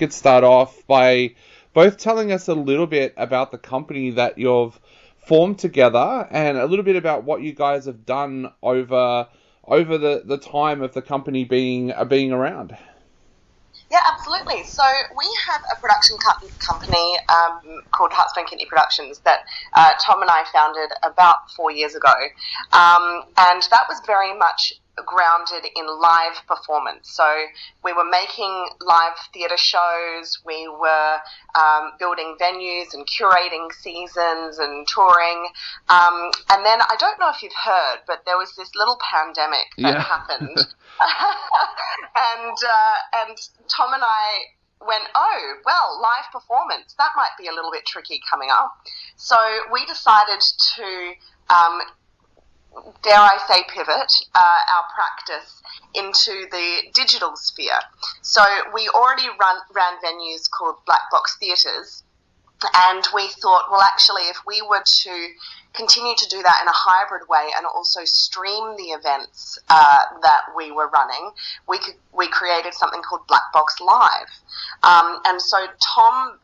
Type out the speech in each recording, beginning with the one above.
could start off by both telling us a little bit about the company that you've formed together and a little bit about what you guys have done over the time of the company being around. Yeah, absolutely. So we have a production company called Hartstone-Kitney Productions that Tom and I founded about 4 years ago. And that was very much grounded in live performance. So we were making live theatre shows, we were building venues and curating seasons and touring. And then, I don't know if you've heard, but there was this little pandemic that happened. And Tom and I went, oh, well, live performance, that might be a little bit tricky coming up. So we decided to, dare I say, pivot our practice into the digital sphere. So we already ran venues called black box theatres, and we thought, well, actually, if we were to continue to do that in a hybrid way and also stream the events that we were running, we created something called Black Box Live. And so Tom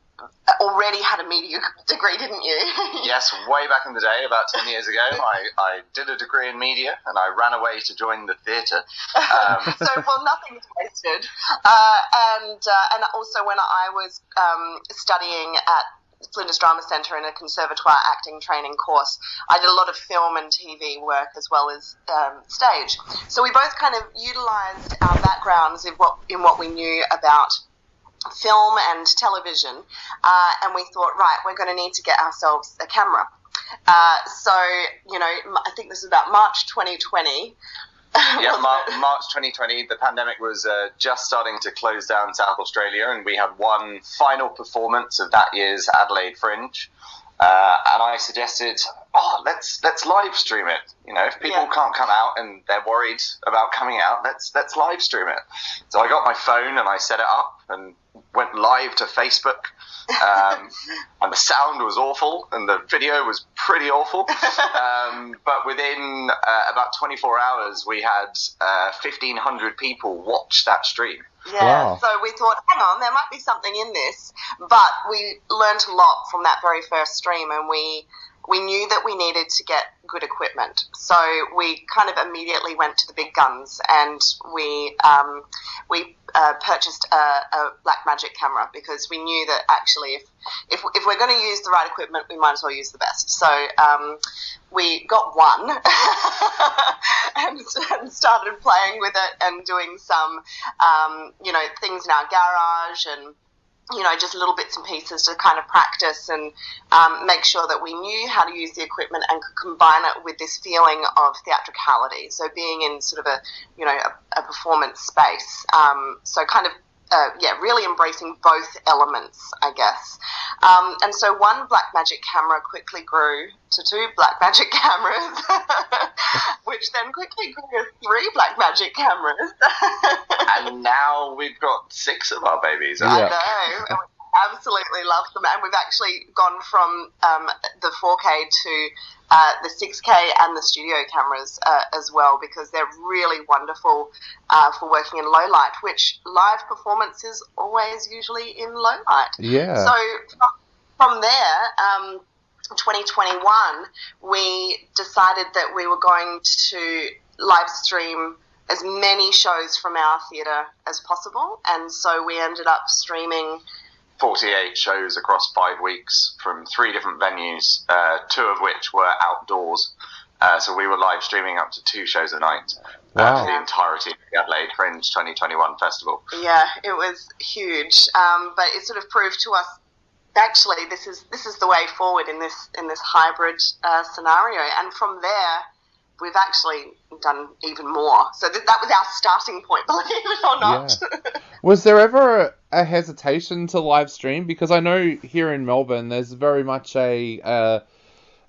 already had a media degree, didn't you? Yes, way back in the day, about 10 years ago, I did a degree in media and I ran away to join the theatre. So, well, nothing's wasted. And also when I was studying at Flinders Drama Centre in a conservatoire acting training course, I did a lot of film and TV work as well as stage. So we both kind of utilised our backgrounds in what we knew about film and television, and we thought, right, we're going to need to get ourselves a camera. So, I think this is about March 2020. Yeah, March 2020, the pandemic was just starting to close down South Australia, and we had one final performance of that year's Adelaide Fringe. And I suggested, let's live stream it. If people can't come out and they're worried about coming out, let's live stream it. So I got my phone and I set it up and went live to Facebook. And the sound was awful and the video was pretty awful. But within about 24 hours, we had 1,500 people watch that stream. Yeah, wow. So we thought, hang on, there might be something in this. But we learned a lot from that very first stream, and we knew that we needed to get good equipment. So we kind of immediately went to the big guns, and we purchased a Blackmagic camera, because we knew that actually if we're going to use the right equipment, we might as well use the best. So we got one and started playing with it and doing some things in our garage and just little bits and pieces to kind of practice and make sure that we knew how to use the equipment and could combine it with this feeling of theatricality. So being in sort of a performance space. So kind of, really embracing both elements, I guess. And so one Blackmagic camera quickly grew to two Blackmagic cameras, which then quickly grew to three Blackmagic cameras. And now we've got 6 of our babies. I know. Absolutely love them, and we've actually gone from the 4K to the 6K and the studio cameras as well, because they're really wonderful for working in low light, which live performance is always usually in low light. Yeah. So from there, 2021, we decided that we were going to live stream as many shows from our theatre as possible, and so we ended up streaming 48 shows across 5 weeks from 3 different venues, 2 of which were outdoors. So we were live streaming up to 2 shows a night for the entirety of the Adelaide Fringe 2021 festival. Yeah, it was huge, but it sort of proved to us, actually, this is the way forward in this hybrid scenario. And from there, we've actually done even more. So that was our starting point, believe it or not. Yeah. Was there ever a hesitation to live stream? Because I know here in Melbourne, there's very much a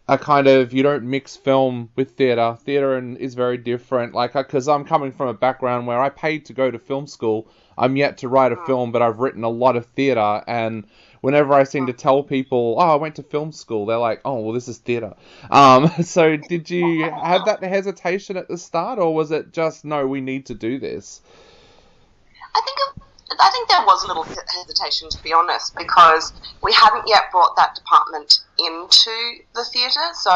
kind of, you don't mix film with theatre. Theatre is very different. Like, because I'm coming from a background where I paid to go to film school. I'm yet to write a film, but I've written a lot of theatre, and whenever I seem to tell people, I went to film school, they're like, oh, well, this is theatre. So did you have that hesitation at the start, or was it just, no, we need to do this? I think I think there was a little hesitation, to be honest, because we hadn't yet brought that department into the theatre. So,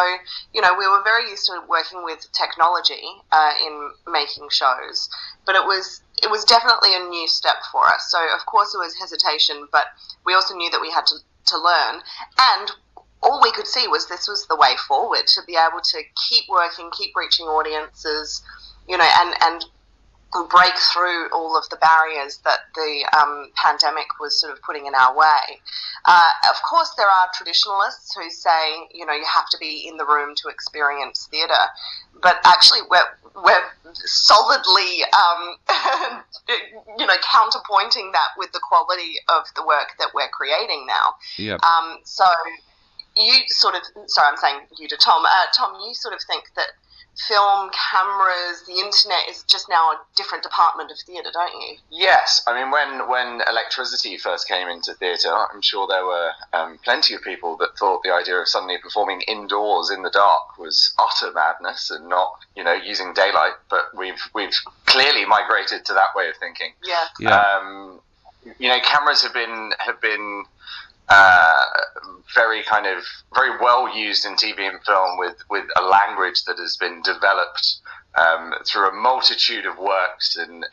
we were very used to working with technology in making shows, but it was definitely a new step for us. So, of course, there was hesitation, but we also knew that we had to learn, and all we could see was this was the way forward, to be able to keep working, keep reaching audiences, and break through all of the barriers that the pandemic was sort of putting in our way. Of course, there are traditionalists who say, you have to be in the room to experience theatre, but actually we're solidly, counterpointing that with the quality of the work that we're creating now. Yep. So you sort of, sorry, I'm saying you to Tom. Tom, you sort of think that film, cameras, the internet is just now a different department of theatre, don't you? Yes. I mean, when electricity first came into theatre, I'm sure there were plenty of people that thought the idea of suddenly performing indoors in the dark was utter madness and not, using daylight. But we've clearly migrated to that way of thinking. Yeah. Cameras have been very well used in TV and film with a language that has been developed through a multitude of works and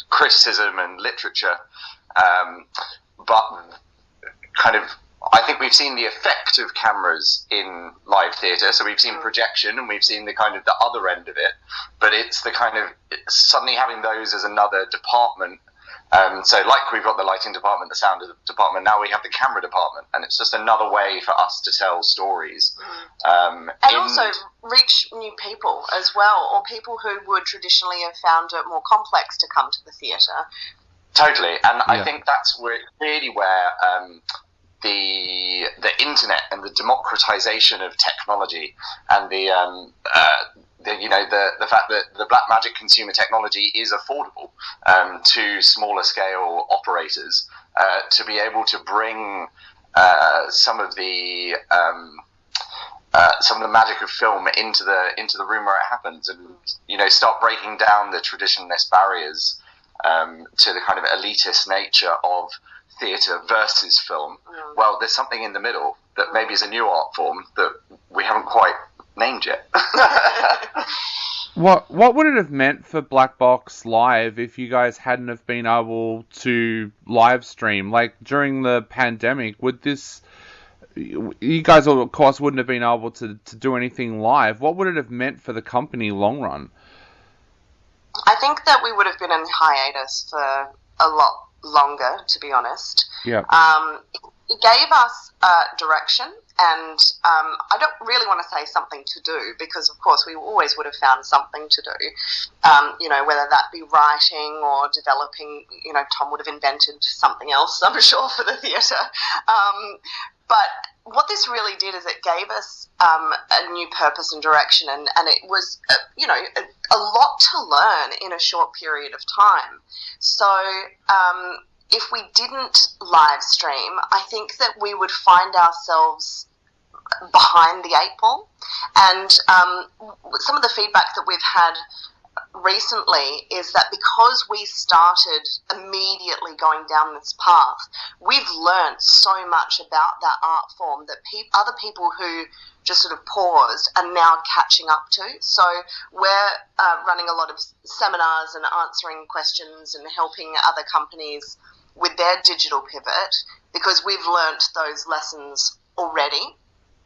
criticism and literature. But I think we've seen the effect of cameras in live theatre. So we've seen projection and we've seen the the other end of it. But it's the suddenly having those as another department. So like we've got the lighting department, the sound department, now we have the camera department, and it's just another way for us to tell stories. And also reach new people as well, or people who would traditionally have found it more complex to come to the theatre. Totally, and I think that's really where the internet and the democratization of technology and the fact that the black magic consumer technology is affordable to smaller scale operators to be able to bring some of the magic of film into the room where it happens, and start breaking down the traditionalist barriers to the elitist nature of theatre versus film. Well, there's something in the middle that maybe is a new art form that we haven't quite named yet. What would it have meant for Black Box Live if you guys hadn't have been able to live stream? Like during the pandemic, you guys of course wouldn't have been able to do anything live. What would it have meant for the company long run? I think that we would have been in hiatus for a lot longer, to be honest. Yeah. It gave us direction, and I don't really want to say something to do, because of course we always would have found something to do, whether that be writing or developing. Tom would have invented something else, I'm sure, for the theatre. But what this really did is it gave us a new purpose and direction, and it was, a lot to learn in a short period of time. So if we didn't live stream, I think that we would find ourselves behind the eight ball. And some of the feedback that we've had recently is that because we started immediately going down this path, we've learned so much about that art form that other people who just sort of paused are now catching up to. So we're running a lot of seminars and answering questions and helping other companies with their digital pivot, because we've learnt those lessons already.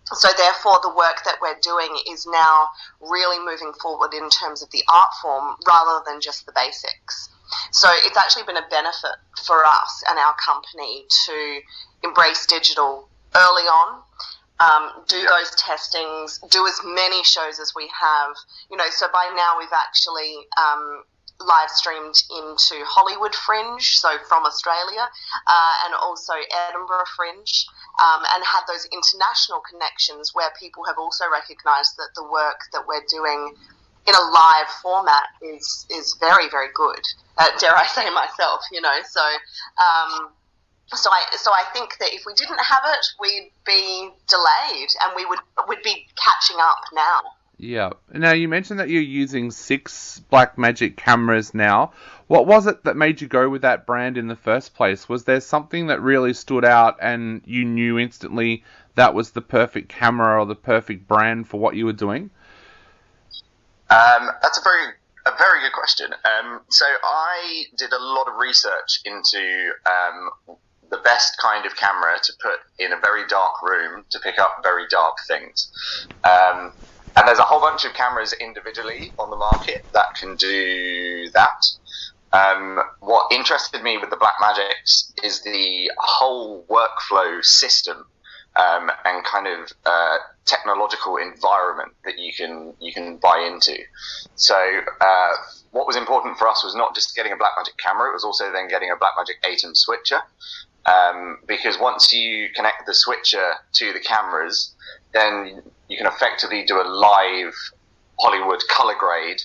So therefore the work that we're doing is now really moving forward in terms of the art form rather than just the basics. So it's actually been a benefit for us and our company to embrace digital early on, do those testings, do as many shows as we have. So by now we've actually live streamed into Hollywood Fringe, so from Australia, and also Edinburgh Fringe, and had those international connections where people have also recognised that the work that we're doing in a live format is very, very good. Dare I say myself, So I think that if we didn't have it, we'd be delayed, and we'd be catching up now. Yeah. Now, you mentioned that you're using 6 Blackmagic cameras now. What was it that made you go with that brand in the first place? Was there something that really stood out and you knew instantly that was the perfect camera or the perfect brand for what you were doing? That's a very good question. So I did a lot of research into the best kind of camera to put in a very dark room to pick up very dark things. And there's a whole bunch of cameras individually on the market that can do that. What interested me with the Blackmagics is the whole workflow system and kind of technological environment that you can buy into. So what was important for us was not just getting a Blackmagic camera; it was also then getting a Blackmagic ATEM switcher. Because once you connect the switcher to the cameras, then you can effectively do a live Hollywood color grade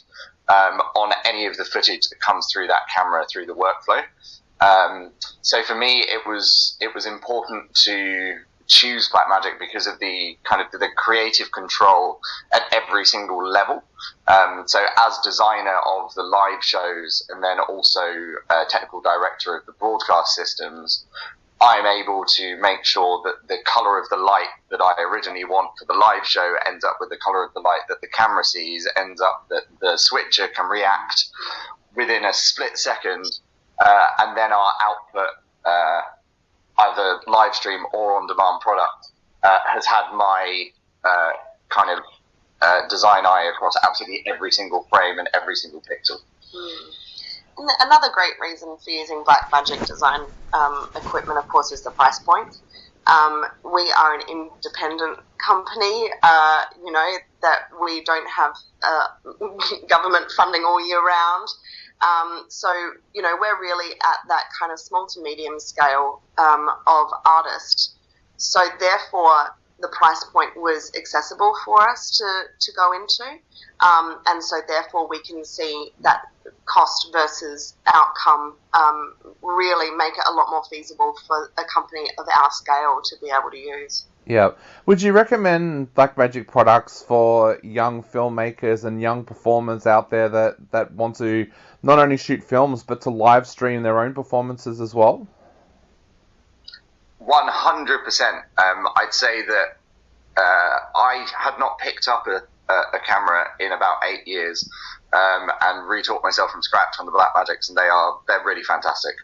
on any of the footage that comes through that camera through the workflow. So for me, it was important to choose Blackmagic because of the kind of the creative control at every single level. So as designer of the live shows and then also technical director of the broadcast systems, I'm able to make sure that the color of the light that I originally want for the live show ends up with the color of the light that the camera sees, ends up that the switcher can react within a split second, and then our output, either live stream or on-demand product, has had my kind of design eye across absolutely every single frame and every single pixel. Another great reason for using Blackmagic design equipment, of course, is the price point. We are an independent company, that we don't have government funding all year round. So, we're really at that kind of small to medium scale of artist. So, therefore, the price point was accessible for us to go into. And so, therefore, we can see that cost versus outcome really make it a lot more feasible for a company of our scale to be able to use. Yeah. Would you recommend Blackmagic products for young filmmakers and young performers out there that want to not only shoot films but to live stream their own performances as well? 100%. I'd say that I had not picked up a camera in about 8 years and retaught myself from scratch on the Blackmagics, and they're really fantastic.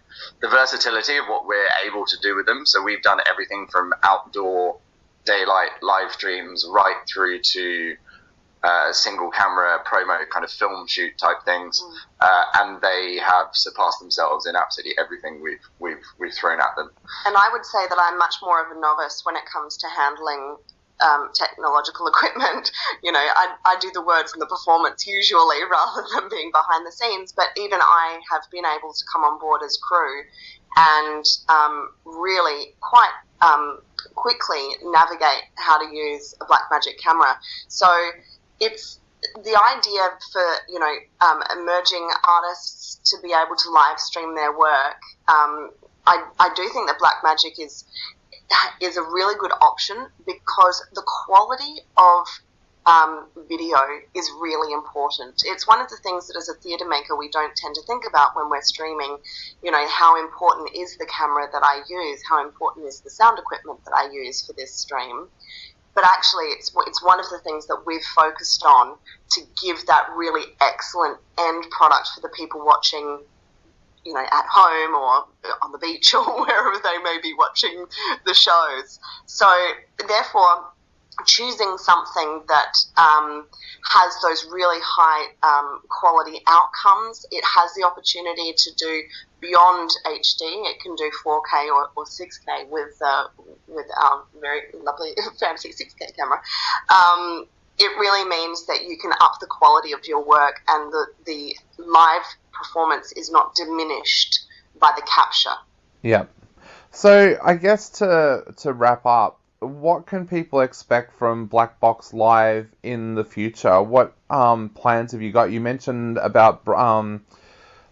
The versatility of what we're able to do with them, so we've done everything from outdoor daylight live streams right through to single camera promo kind of film shoot type things, and they have surpassed themselves in absolutely everything we've thrown at them. And I would say that I'm much more of a novice when it comes to handling technological equipment. I do the words and the performance usually rather than being behind the scenes, but even I have been able to come on board as crew and really quite quickly navigate how to use a Blackmagic camera. So it's the idea for emerging artists to be able to live stream their work. I do think that Blackmagic is a really good option because the quality of video is really important. It's one of the things that as a theatre maker we don't tend to think about when we're streaming. How important is the camera that I use? How important is the sound equipment that I use for this stream? But actually it's one of the things that we've focused on to give that really excellent end product for the people watching at home or on the beach or wherever they may be watching the shows. So therefore, choosing something that has those really high quality outcomes, it has the opportunity to do beyond HD. It can do 4K or 6K with our very lovely fancy 6K camera. It really means that you can up the quality of your work, and the live performance is not diminished by the capture. Yeah. So I guess to wrap up, what can people expect from Black Box Live in the future? What plans have you got? You mentioned about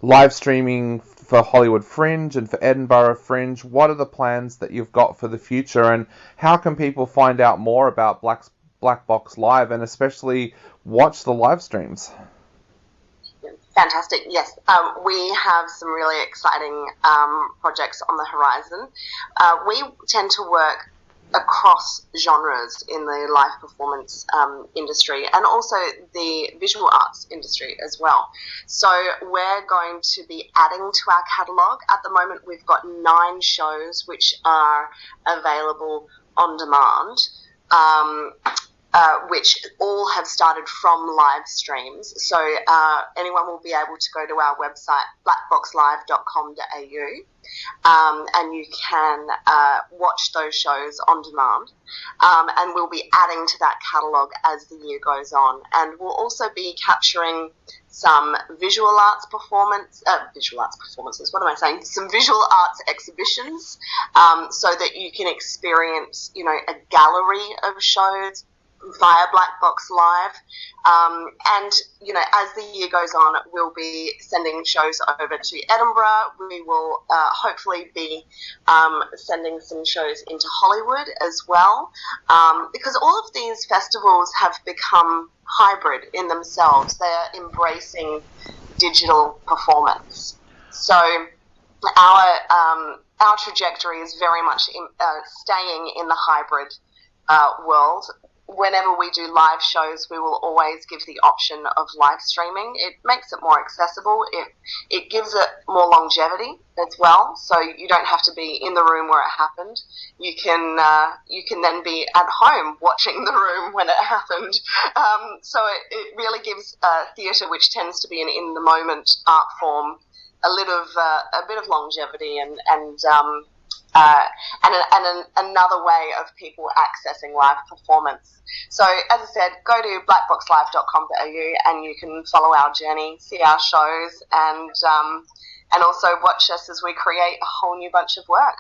live streaming for Hollywood Fringe and for Edinburgh Fringe. What are the plans that you've got for the future, and how can people find out more about Black Black Box Live, and especially watch the live streams. Fantastic. Yes, we have some really exciting projects on the horizon. We tend to work across genres in the live performance industry, and also the visual arts industry as well. So we're going to be adding to our catalogue. At the moment, we've got 9 shows which are available on demand, which all have started from live streams. So anyone will be able to go to our website, blackboxlive.com.au, and you can watch those shows on demand. And we'll be adding to that catalogue as the year goes on. And we'll also be capturing some visual arts performances, some visual arts exhibitions, so that you can experience, a gallery of shows via Black Box Live. And, as the year goes on, we'll be sending shows over to Edinburgh. We will hopefully be sending some shows into Hollywood as well, because all of these festivals have become hybrid in themselves. They are embracing digital performance. So our trajectory is very much staying in the hybrid world. Whenever we do live shows, we will always give the option of live streaming. It makes it more accessible. It gives it more longevity as well, so you don't have to be in the room where it happened. You can then be at home watching the room when it happened. So it really gives theatre, which tends to be an in-the-moment art form, a bit of longevity and another way of people accessing live performance. So, as I said, go to blackboxlive.com.au and you can follow our journey, see our shows, and also watch us as we create a whole new bunch of work.